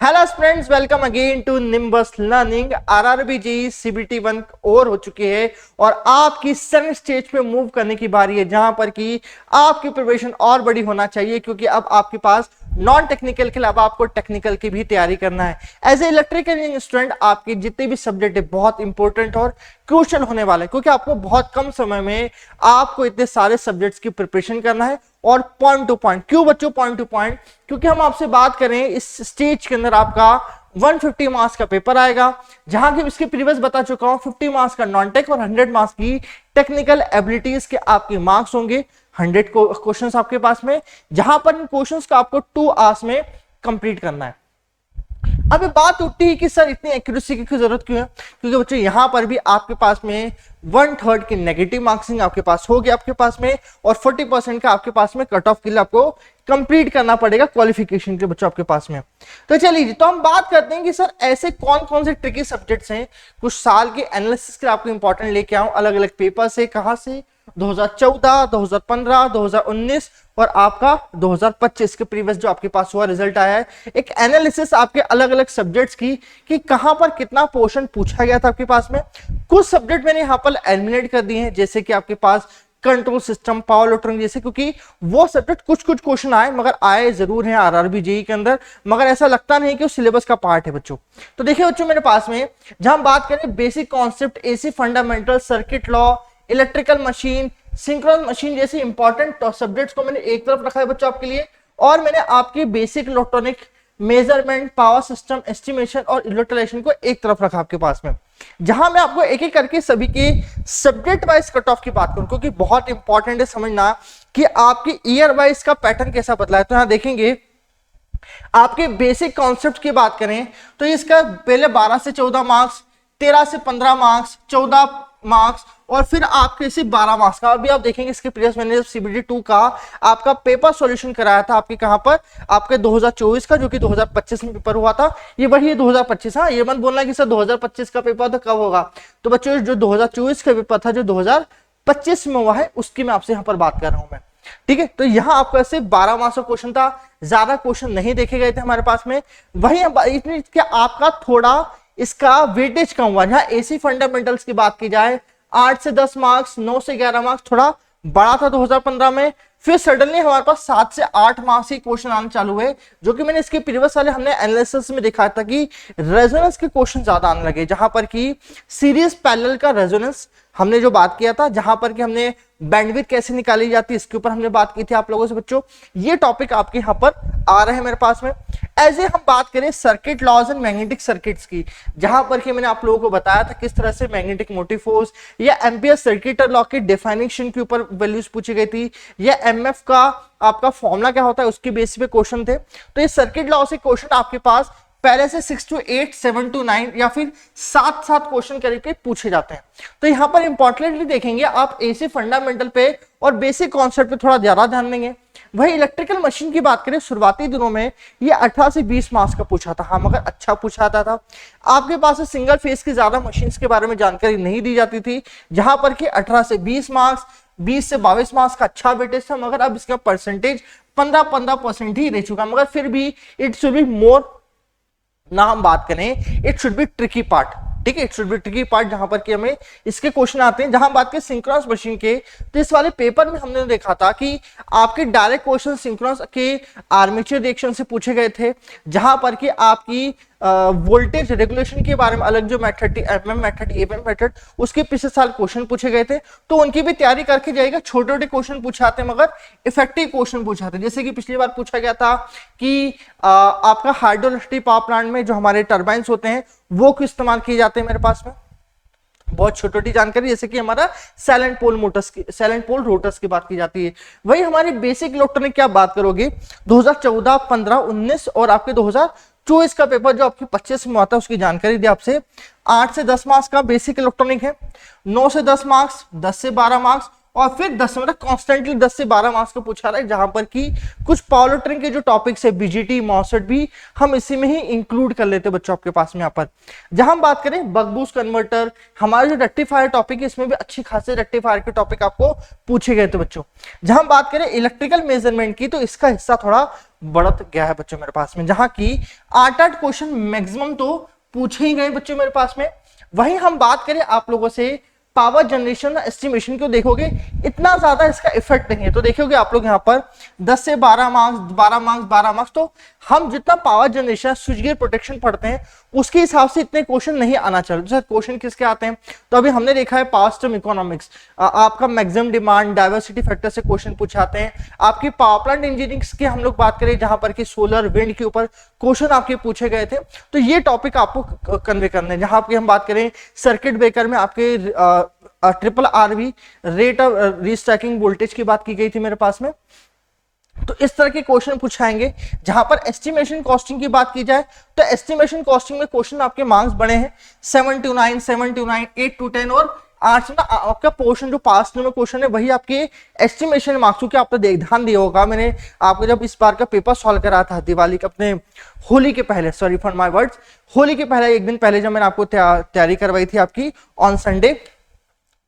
Hello friends, welcome again to Nimbus Learning. RRB G CBT 1 और हो चुकी है और आपकी सेकंड स्टेज पे मूव करने की बारी है, जहां पर कि आपकी प्रिपरेशन और बड़ी होना चाहिए, क्योंकि अब आपके पास नॉन टेक्निकल के अलावा आपको टेक्निकल की भी तैयारी करना है। As a electrical engineering student आपके जितने भी सब्जेक्ट है बहुत इंपॉर्टेंट और क्रूशियल होने वाला है, क्योंकि आपको बहुत कम समय में आपको इतने सारे सब्जेक्ट्स की प्रिपरेशन करना है और पॉइंट टू पॉइंट। क्यों बच्चों पॉइंट टू पॉइंट? क्योंकि हम आपसे बात करें, इस स्टेज के अंदर आपका 150 मार्क्स का पेपर आएगा, जहां की इसके प्रीवियस बता चुका हूं 50 मार्क्स का नॉन टेक और 100 मार्क्स की टेक्निकल एबिलिटीज के आपके मार्क्स होंगे। 100 क्वेश्चंस आपके पास में, जहां पर इन क्वेश्चंस को आपको 2 आवर्स में कंप्लीट करना है। अब ये बात उठती है कि सर इतनी एक्यूरेसी की जरूरत क्यों है? क्योंकि बच्चों यहां पर भी आपके पास में 1/3 की नेगेटिव मार्क्सिंग आपके पास होगी आपके पास में, और 40% का आपके पास में कट ऑफ के लिए आपको कंप्लीट करना पड़ेगा क्वालिफिकेशन के बच्चों आपके पास में। तो चलिए, तो हम बात करते हैं कि सर ऐसे कौन कौन से ट्रिकी सब्जेक्ट्स हैं कुछ साल के एनालिसिस के आपको इंपॉर्टेंट लेके आऊं अलग अलग पेपर से। कहां से? 2014, 2015, 2019 और आपका 2025 के प्रीवियस जो आपके पास हुआ रिजल्ट आया है, एक एनालिसिस आपके अलग अलग सब्जेक्ट्स की कि कहां पर कितना पोर्शन पूछा गया था आपके पास में। कुछ सब्जेक्ट मैंने यहां पर एलिमिनेट कर दिए हैं, जैसे कि आपके पास कंट्रोल सिस्टम, पावर इलेक्ट्रॉनिक जैसे, क्योंकि वो सब्जेक्ट कुछ क्वेश्चन आए, मगर आए जरूर हैं आरआरबी जेईई के अंदर, मगर ऐसा लगता नहीं कि वो सिलेबस का पार्ट है बच्चों। तो देखिए बच्चों, मेरे पास में जहां हम बात करें basic concept, AC fundamental, circuit law, electrical machine, synchronous machine जैसे इंपॉर्टेंट सब्जेक्ट्स को मैंने एक तरफ रखा है बच्चों आपके लिए, और मैंने आपके basic electronic measurement, power system, estimation और इलेक्ट्रोलाइजेशन को एक तरफ रखा आपके पास में, जहां मैं आपको एक एक करके सभी के सब्जेक्ट वाइज कट ऑफ की बात करूं, क्योंकि बहुत इंपॉर्टेंट है समझना कि आपके ईयर वाइज का पैटर्न कैसा बदला है। तो यहां देखेंगे आपके बेसिक कॉन्सेप्ट की बात करें तो इसका पहले 12 से 14 मार्क्स, 13 से 15 मार्क्स, 14 मार्क्स और फिर आपके सिर्फ 12 मार्क्स का। अभी आप देखेंगे इसके प्रीवियस मैंने सीबीटी 2 का आपका पेपर सॉल्यूशन कराया था आपके कहां पर, आपके 2024 का, जो कि 2025 में पेपर हुआ था। ये वही 2025। हाँ, ये मत बोलना कि सर 2025 का पेपर तो कब होगा। तो बच्चों जो 2024 का पेपर था जो 2025 में हुआ है, उसकी मैं आपसे यहां पर बात कर रहा हूं मैं। ठीक है, तो यहां आपका सिर्फ 12 मार्क्स का क्वेश्चन था, ज्यादा क्वेश्चन नहीं देखे गए थे हमारे पास में। वही इतनी कि आपका थोड़ा इसका वेटेज कम हुआ। जहां एसी फंडामेंटल्स की बात की जाए 8 से 10 मार्क्स, 9 से 11 मार्क्स थोड़ा बड़ा था 2015 में, फिर सडनली हमारे पास 7 से 8 मार्क्स ही क्वेश्चन आने चालू हुए, जो कि मैंने इसके प्रीवियस वाले हमने एनालिसिस में देखा था कि रेजोनेंस के क्वेश्चन ज्यादा आने लगे, जहां पर कि सीरीज पैरेलल का रेजोनेंस हमने जो बात किया था, जहां पर कि हमने बैंडविड्थ कैसे निकाली जाती है इसके ऊपर हमने बात की थी आप लोगों से बच्चों। ये टॉपिक आपके यहाँ पर आ रहे हैं मेरे पास में। एज ए हम बात करें circuit laws and magnetic circuits की, जहां पर कि मैंने आप लोगों को बताया था किस तरह से मैग्नेटिक मोटिव फोर्स या एम्पियर सर्किट लॉ की डेफिनेशन के ऊपर वैल्यूज पूछी गई थी, या एमएफ का आपका फॉर्मूला क्या होता है उसके बेसिस पे क्वेश्चन थे। तो ये सर्किट लॉ से क्वेश्चन आपके पास पहले से 6 to 8, 7 to 9 या फिर 7 क्वेश्चन करके पूछे जाते हैं। तो यहां पर इंपॉर्टेंटली देखेंगे आप एसी फंडामेंटल पे और बेसिक कॉन्सेप्ट पे थोड़ा ज्यादा ध्यान देंगे। वही इलेक्ट्रिकल मशीन की बात करें, शुरुआती दिनों में ये 18 से 20 मार्क्स का पूछा था, हाँ मगर अच्छा पूछा था। आपके पास सिंगल फेज की ज्यादा मशीन्स के बारे में जानकारी नहीं दी जाती थी, जहां पर कि 18 से 20 मार्क्स, 20 से 22 मार्क्स का अच्छा वेटेज था, मगर अब इसका परसेंटेज 15% ही रह चुका, मगर फिर भी इट शुड बी मोर ना हम बात करें, it should be tricky part. ठीक है, it should be tricky part, जहां पर कि हमें इसके क्वेश्चन आते हैं। जहां बात करें सिंक्रोनस मशीन के, तो इस वाले पेपर में हमने देखा था कि आपके डायरेक्ट क्वेश्चन सिंक्रोनस के आर्मेचर रिएक्शन से पूछे गए थे, जहां पर कि आपकी वोल्टेज रेगुलेशन के बारे में अलग जो method, MM method, AMM method, उसके पिछले साल क्वेश्चन पूछे गए थे। तो उनकी भी तैयारी करके जाएगा। छोटे छोटे क्वेश्चन पूछाते हैं मगर इफेक्टिव क्वेश्चन पूछाते हैं, जैसे कि पिछली बार पूछा गया था कि आपका हाइड्रोइलेक्ट्रिक पावर प्लांट में जो हमारे टर्बाइंस होते हैं वो क्यों इस्तेमाल किए जाते हैं मेरे पास में। बहुत छोटी छोटी जानकारी, जैसे कि हमारा साइलेंट पोल मोटर्स की, साइलेंट पोल रोटर्स की बात की जाती है। वही हमारी बेसिक इलेक्ट्रॉनिक की आप बात करोगे 2014, 15, 19 और आपके 2024 का पेपर जो आपके 25 में आता है उसकी जानकारी दी आपसे। 8 से 10 मार्क्स का बेसिक इलेक्ट्रॉनिक है, 9 से 10 मार्क्स, 10 से 12 मार्क्स और फिर 10 मतलब कॉन्स्टेंटली 10 से 12 मार्क्स का पूछा रहा है, जहां पर कि कुछ पावर इलेक्ट्रॉनिक के जो टॉपिक्स है, बीजीटी, मॉसफेट भी हम इसी में ही इंक्लूड कर लेते हैं बच्चों आपके पास में। यहाँ पर जहां हम बात करें बक बूस्ट कन्वर्टर, हमारा जो रेक्टिफायर टॉपिक है, इसमें भी अच्छी खासी रेक्टिफायर के टॉपिक आपको पूछे गए थे बच्चों। जहां हम बात करें इलेक्ट्रिकल मेजरमेंट की, तो इसका हिस्सा थोड़ा बढ़त गया है बच्चों मेरे पास में, जहां की 8 क्वेश्चन मैक्सिमम तो पूछे ही गए बच्चों मेरे पास में। वहीं हम बात करें आप लोगों से पावर जनरेशन एस्टिमेशन को, देखोगे इतना ज्यादा इसका इफेक्ट नहीं है। तो देखोगे आप लोग यहाँ पर 10 से 12 मार्क्स 12 मार्क्स 12 मार्क्स, तो हम जितना power generation switch gear protection पढ़ते हैं उसके हिसाब से इतने क्वेश्चन नहीं आना चाहिए। जैसे क्वेश्चन किसके आते हैं, तो अभी हमने देखा है पावर सिस्टम इकोनॉमिक्स, आपका मैक्सिमम डिमांड डाइवर्सिटी फैक्टर से क्वेश्चन पूछाते हैं। आपकी पावर प्लांट इंजीनियरिंग की हम लोग बात करें जहां पर कि सोलर विंड के ऊपर क्वेश्चन आपके पूछे गए थे, तो ये टॉपिक आपको कन्वे करने हैं। जहां आपकी हम बात करें सर्किट ब्रेकर में आपके triple RV rate of restriking voltage की बात की गई थी मेरे पास में, तो इस तरह के क्वेश्चन पूछाएंगे। जहां पर एस्टिमेशन कॉस्टिंग की बात की जाए तो एस्टिमेशन कॉस्टिंग में क्वेश्चन आपके मार्क्स बने हैं 7 to 9, 7 to 9, 8 to 10 और 8 ना आपका पोर्शन जो पास्ट में क्वेश्चन है वही आपके एस्टिमेशन मार्क्स, क्योंकि आपने ध्यान दिया होगा मैंने आपको जब इस बार का पेपर सॉल्व करा था दिवाली का अपने होली के पहले, sorry for my words, Holi के पहले एक दिन पहले जब मैंने आपको तैयारी करवाई थी आपकी ऑन संडे,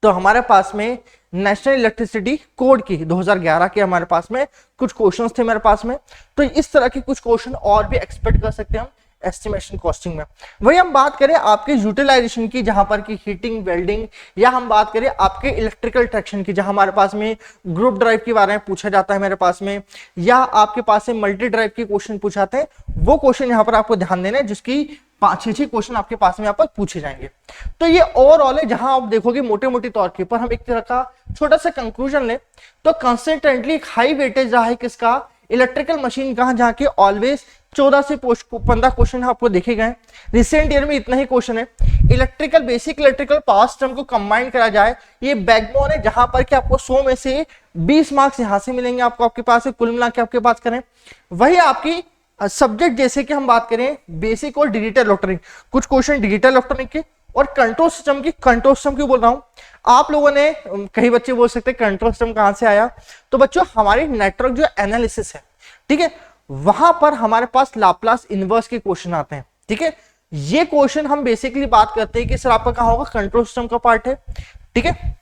तो हमारे पास में नेशनल इलेक्ट्रिसिटी कोड की 2011 के हमारे पास में कुछ क्वेश्चंस थे मेरे पास में। तो इस तरह के कुछ क्वेश्चन और भी एक्सपेक्ट कर सकते हैं हम एस्टिमेशन कॉस्टिंग में। वही हम बात करें आपके यूटिलाइजेशन की, जहां पर की हीटिंग वेल्डिंग, या हम बात करें आपके इलेक्ट्रिकल ट्रैक्शन की, जहां हमारे पास में ग्रुप ड्राइव के बारे में पूछा जाता है मेरे पास में, या आपके पास से मल्टी ड्राइव के क्वेश्चन पूछाते हैं, वो क्वेश्चन यहाँ पर आपको ध्यान देना है जिसकी 5-6 क्वेश्चन आपके पास में यहाँ पर पूछे जाएंगे। तो ये ओवरऑल है, जहां आप देखोगे मोटे मोटे तौर के ऊपर हम एक तरह का छोटा सा कंक्लूजन ले तो कंसिस्टेंटली हाई वेटेज रहा है किसका, इलेक्ट्रिकल मशीन का, जहां के ऑलवेज 14 से 15 क्वेश्चन आपको देखे गए। रिसेंट ईयर में इतना ही क्वेश्चन है। Electrical basic electrical power system को कंबाइन करा जाए, ये बैकबोन है, जहां पर कि आपको 100 में से 20 मार्क्स यहां से मिलेंगे आपको, आपके पास कुल मिला के आपके पास करें। वही आपकी सब्जेक्ट जैसे कि हम बात करें बेसिक और डिजिटल इलेक्ट्रॉनिक, कुछ क्वेश्चन डिजिटल इलेक्ट्रॉनिक के और कंट्रोल सिस्टम की। कंट्रोल सिस्टम क्यों बोल रहा हूं, आप लोगों ने कई बच्चे बोल सकते हैं कंट्रोल सिस्टम कहां से आया, तो बच्चों हमारी नेटवर्क जो एनालिसिस है, ठीक है, वहां पर हमारे पास लाप्लास इनवर्स के क्वेश्चन आते हैं। ठीक है, ये क्वेश्चन हम बेसिकली बात करते हैं कि सर आपका कहां होगा, कंट्रोल सिस्टम का पार्ट है। ठीक है,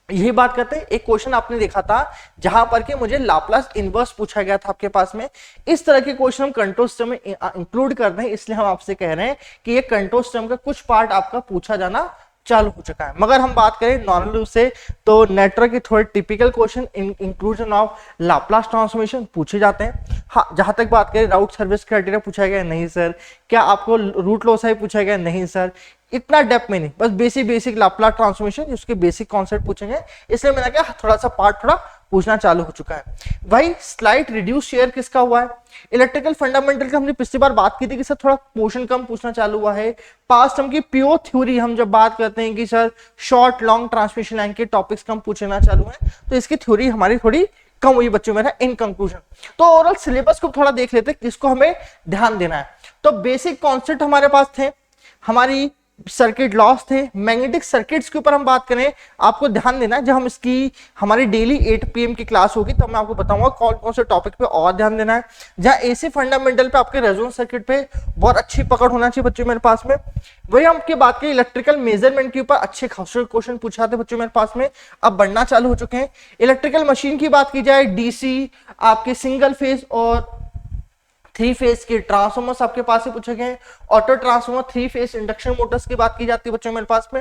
यही बात करते हैं। एक क्वेश्चन आपने देखा था जहां पर कि मुझे लाप्लास इनवर्स पूछा गया था आपके पास में। इस तरह के क्वेश्चन हम कंट्रोल सिस्टम में इंक्लूड कर रहे हैं, इसलिए हम आपसे कह रहे हैं कि ये कंट्रोल सिस्टम का कुछ पार्ट आपका पूछा जाना चालू हो चुका है। मगर हम बात करें नॉर्मल रूप से तो नेटवर्क के थोड़े typical question inclusion of Laplace transformation पूछे जाते हैं। हाँ, जहां तक बात करें राउट सर्विस क्राइटेरिया पूछा गया नहीं सर, क्या आपको रूट लॉस है पूछा गया नहीं सर, इतना डेप्थ में नहीं, बस बेसिक लाप्लास ट्रांसफॉर्मेशन उसके बेसिक कॉन्सेप्ट पूछेंगे, इसलिए मैंने कहा थोड़ा सा पार्ट थोड़ा पूछना चालू हो चुका है। भाई स्लाइट रिड्यूस शेयर किसका हुआ है, इलेक्ट्रिकल फंडामेंटल का हमने पिछली बार बात की थी कि सर थोड़ा पोर्शन कम पूछना चालू हुआ है। पास्ट टर्म की प्योर थ्योरी हम जब बात करते हैं कि sir short long transmission line के टॉपिक्स कम पूछना चालू है, तो इसकी थ्योरी हमारी थोड़ी कम हुई बच्चों मेरा इन कंक्लूजन। तो ओवरऑल सिलेबस को थोड़ा देख लेते हैं किसको हमें ध्यान देना है। तो बेसिक कॉन्सेप्ट हमारे पास थे, हमारी सर्किट लॉस थे, मैग्नेटिक सर्किट्स के ऊपर हम बात करें, आपको ध्यान देना है जब हम इसकी हमारी डेली 8 PM की क्लास होगी तब मैं आपको बताऊंगा कौन कौन से टॉपिक पे और ध्यान देना है। जहां एसी फंडामेंटल पे आपके रेजोनेंस सर्किट पे बहुत अच्छी पकड़ होना चाहिए बच्चों मेरे पास में। वही हम की बात करें इलेक्ट्रिकल मेजरमेंट के ऊपर अच्छे खासे क्वेश्चन पूछाते बच्चों मेरे पास में, अब बढ़ना चालू हो चुके हैं। इलेक्ट्रिकल मशीन की बात की जाए, डीसी आपके सिंगल फेज और 3 फेज के ट्रांसफॉर्मर्स आपके पास से पूछे गए, auto transformer, 3 phase induction Motors की बात की जाती है बच्चों मेरे पास में।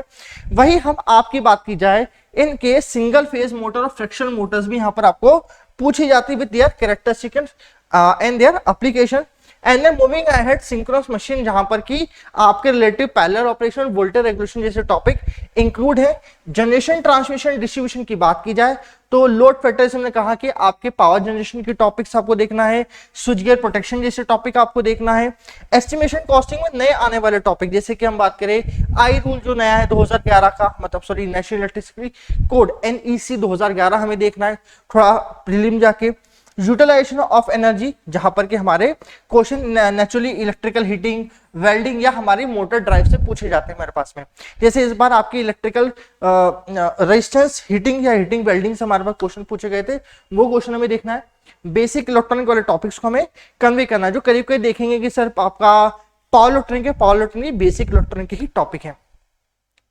वही हम आपकी बात की जाए इनके सिंगल फेज मोटर और फ्रिक्शनल मोटर्स भी यहां पर आपको पूछी जाती है with their characteristic and their application. And then moving ahead synchronous machine, जहां पर की आपके relative parallel operation, voltage regulation जैसे टॉपिक इंक्लूड है। जनरेशन ट्रांसमिशन डिस्ट्रीब्यूशन की बात की जाए तो लोड फैक्टर्स ने कहा कि आपके पावर जनरेशन के टॉपिक्स आपको देखना है, स्विच गियर प्रोटेक्शन जैसे टॉपिक आपको देखना है। एस्टिमेशन कॉस्टिंग में नए आने वाले टॉपिक जैसे कि हम बात करें आई रूल जो नया है 2011 का, मतलब sorry national electricity code NEC 2011 हमें देखना है थोड़ा प्रीलिम जाके। यूटिलाइजेशन ऑफ एनर्जी, जहां पर कि हमारे question naturally electrical heating, welding या हमारी मोटर ड्राइव से पूछे जाते हैं मेरे पास में। जैसे इस बार आपकी इलेक्ट्रिकल रेजिस्टेंस हीटिंग या हीटिंग वेल्डिंग से हमारे पास क्वेश्चन पूछे गए थे, वो क्वेश्चन हमें देखना है। बेसिक इलेक्ट्रॉनिक वाले टॉपिक्स को हमें कन्वे करना है, जो करीब करीब देखेंगे कि सर आपका पावर इलेक्ट्रॉनिक है, पावर इलेक्ट्रॉनिक बेसिक इलेक्ट्रॉनिक के ही टॉपिक है।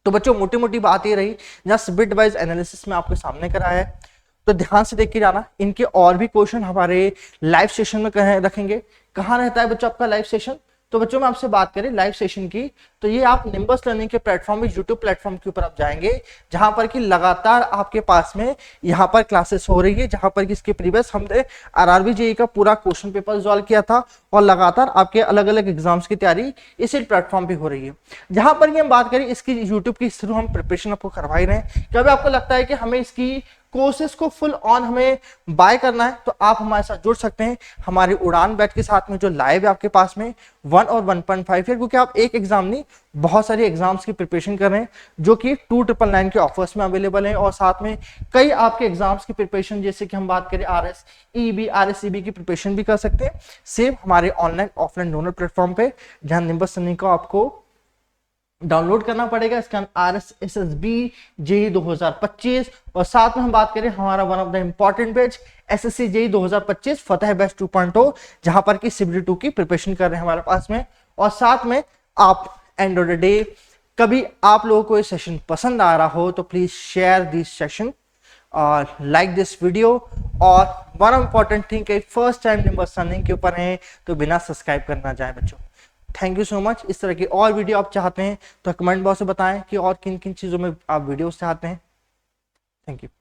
तो बच्चों मोटी मोटी बात ये रही, जहां बिट वाइज एनालिसिस में आपके सामने कराया है। तो ध्यान से देख के जाना। इनके और भी क्वेश्चन हमारे लाइव सेशन में रखेंगे। कहाँ रहता है बच्चों आपका लाइव सेशन? तो बच्चों में आपसे बात करें लाइव सेशन की, तो ये आप निम्बस लर्निंग के प्लेटफॉर्म में, यूट्यूब प्लेटफॉर्म के ऊपर आप जाएंगे, जहां पर कि लगातार आपके पास में यहाँ पर क्लासेस हो रही है, जहां पर कि इसके प्रीवियस हमने आरआरबी जेईई का पूरा क्वेश्चन पेपर सॉल्व किया था और लगातार आपके अलग अलग एग्जाम्स की तैयारी इसी प्लेटफॉर्म पे हो रही है। जहां पर कि हम बात करें इसकी यूट्यूब की थ्रू हम प्रिपरेशन आपको करवा ही रहे हैं। कभी आपको लगता है कि हमें इसकी कोर्सेज को फुल ऑन हमें बाय करना है, तो आप हमारे साथ जुड़ सकते हैं हमारी उड़ान बैच के साथ में, जो लाइव है आपके पास में 1 और 1.5 है, क्योंकि आप एक एग्जाम नहीं बहुत सारे एग्जाम्स की प्रिपरेशन कर रहे हैं, जो कि 2999 के ऑफर्स में अवेलेबल है। और साथ में कई आपके एग्जाम्स की प्रिपरेशन, जैसे कि हम बात करें RSEB RSCB की प्रिपरेशन भी कर सकते हैं, सेम हमारे ऑनलाइन ऑफलाइन दोनों प्लेटफॉर्म पे, जहां निम्बस लर्निंग को आपको डाउनलोड करना पड़ेगा। इसका RSSB जेईई 2025, और साथ में हम बात करें हमारा one of the important batch SSC JEE 2025 Fateh batch 2.0, जहां पर कि CBT 2 की प्रिपरेशन कर रहे हैं हमारे पास में। और साथ में आप एंड ऑफ द डे कभी आप लोगों को ये सेशन पसंद आ रहा हो तो प्लीज शेयर दिस सेशन और लाइक दिस वीडियो। और one important thing, first time nimbus learning के ऊपर है तो बिना सब्सक्राइब करना जाए बच्चों। Thank you so much. इस तरह की और वीडियो आप चाहते हैं तो कमेंट बॉक्स में बताएं कि और किन किन चीज़ों में आप वीडियोस चाहते हैं। Thank you.